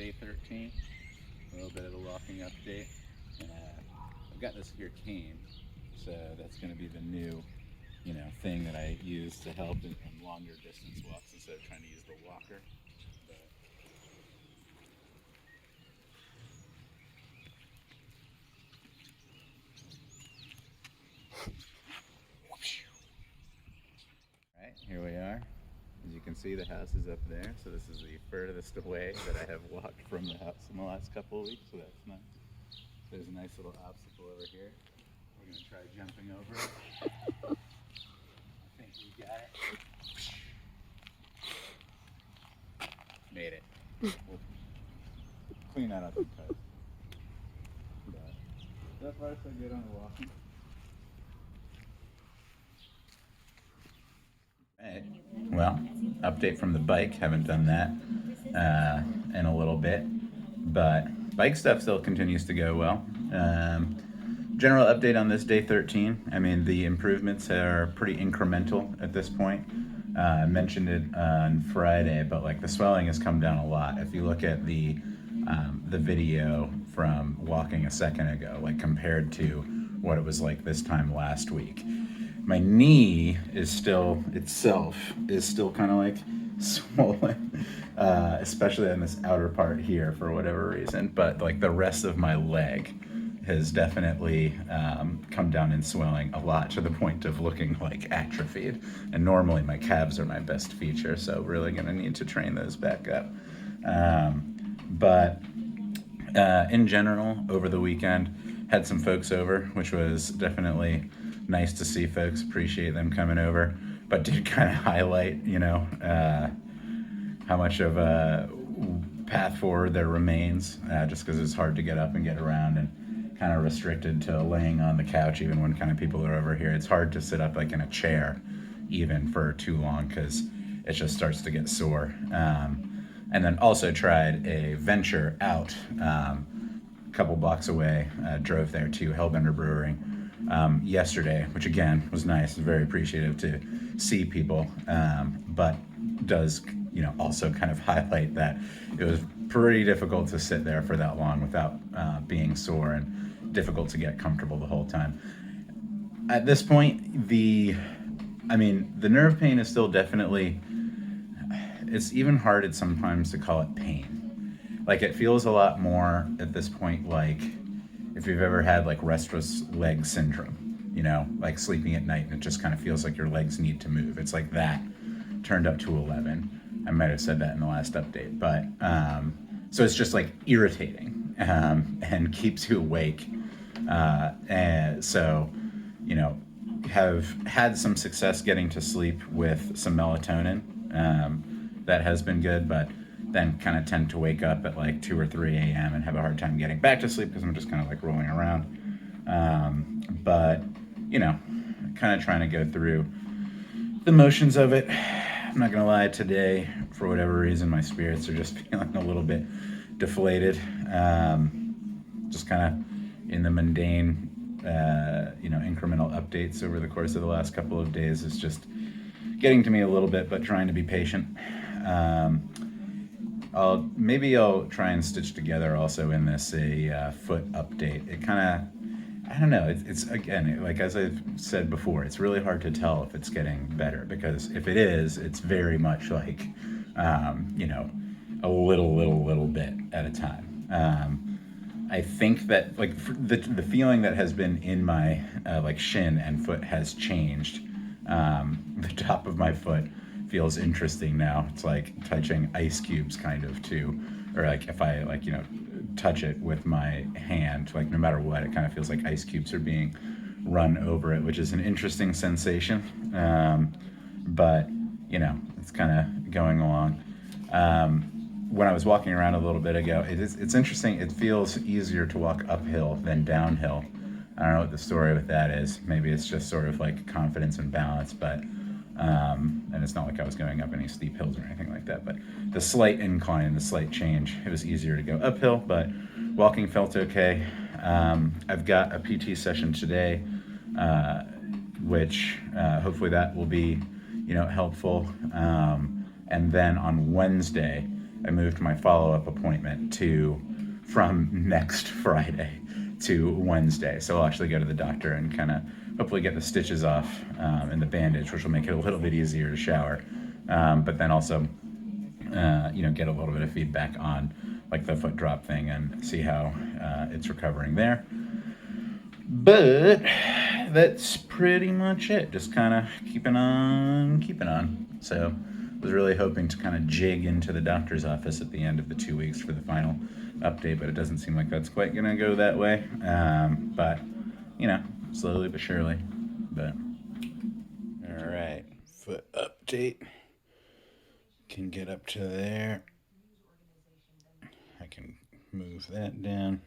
day 13, a little bit of a walking update. And I've got this here cane, so that's going to be the new, thing that I use to help in longer distance walks instead of trying to use the walker. But right, here we are. As you can see, the house is up there, so this is the furthest away that I have walked from the house in the last couple of weeks, so that's nice. There's a nice little obstacle over here. We're going to try jumping over it. I think we got it. Made it. We'll clean that up in post. But so far, so good on the walking. Right. Well, update from the bike. Haven't done that in a little bit, but bike stuff still continues to go well. General update on this day 13. I mean, the improvements are pretty incremental at this point. I mentioned it on Friday, but like the swelling has come down a lot. If you look at the video from walking a second ago, like compared to what it was like this time last week, my knee is still kind of like swollen, especially on this outer part here for whatever reason. But like the rest of my leg has definitely come down in swelling a lot to the point of looking like atrophied. And normally my calves are my best feature, so really gonna need to train those back up. But in general, over the weekend, had some folks over, which was definitely nice to see folks. Appreciate them coming over, but did kind of highlight, how much of a path forward there remains, just because it's hard to get up and get around and kind of restricted to laying on the couch even when kind of people are over here. It's hard to sit up like in a chair even for too long because it just starts to get sore. And then also tried a venture out a couple blocks away, drove there to Hellbender Brewing yesterday, which again was nice, very appreciative to see people, but does also kind of highlight that it was pretty difficult to sit there for that long without being sore and difficult to get comfortable the whole time. At this point, the nerve pain is still definitely, it's even hard sometimes to call it pain. Like it feels a lot more at this point like if you've ever had like restless leg syndrome, like sleeping at night and it just kind of feels like your legs need to move. It's like that turned up to 11. I might have said that in the last update, but so it's just like irritating and keeps you awake. And so, have had some success getting to sleep with some melatonin. That has been good, but then kind of tend to wake up at like 2 or 3 a.m. and have a hard time getting back to sleep because I'm just kind of like rolling around. But, kind of trying to go through the motions of it. I'm not going to lie, today, for whatever reason, my spirits are just feeling a little bit deflated. Just kind of in the mundane, incremental updates over the course of the last couple of days is just getting to me a little bit, but trying to be patient. I'll try and stitch together also in this a foot update. It kind of, I don't know. It's again, like as I've said before, it's really hard to tell if it's getting better because if it is, it's very much like, a little bit at a time. I think that like the feeling that has been in my like shin and foot has changed. The top of my foot feels interesting now. It's like touching ice cubes kind of too, or like if I like, touch it with my hand, like no matter what, it kind of feels like ice cubes are being run over it, which is an interesting sensation. But it's kind of going along. When I was walking around a little bit ago, it's interesting. It feels easier to walk uphill than downhill. I don't know what the story with that is. Maybe it's just sort of like confidence and balance, but and it's not like I was going up any steep hills or anything like that, but the slight incline, the slight change, it was easier to go uphill, but walking felt okay. I've got a PT session today, which hopefully that will be, helpful. And then on Wednesday, I moved my follow-up appointment to from next Friday to Wednesday. So I'll actually go to the doctor and kind of hopefully get the stitches off and the bandage, which will make it a little bit easier to shower. But then also, get a little bit of feedback on like the foot drop thing and see how it's recovering there. But that's pretty much it. Just kind of keeping on. So I was really hoping to kind of jig into the doctor's office at the end of the 2 weeks for the final update, but it doesn't seem like that's quite going to go that way. But, slowly but surely. But, all right, foot update. Can get up to there. I can move that down.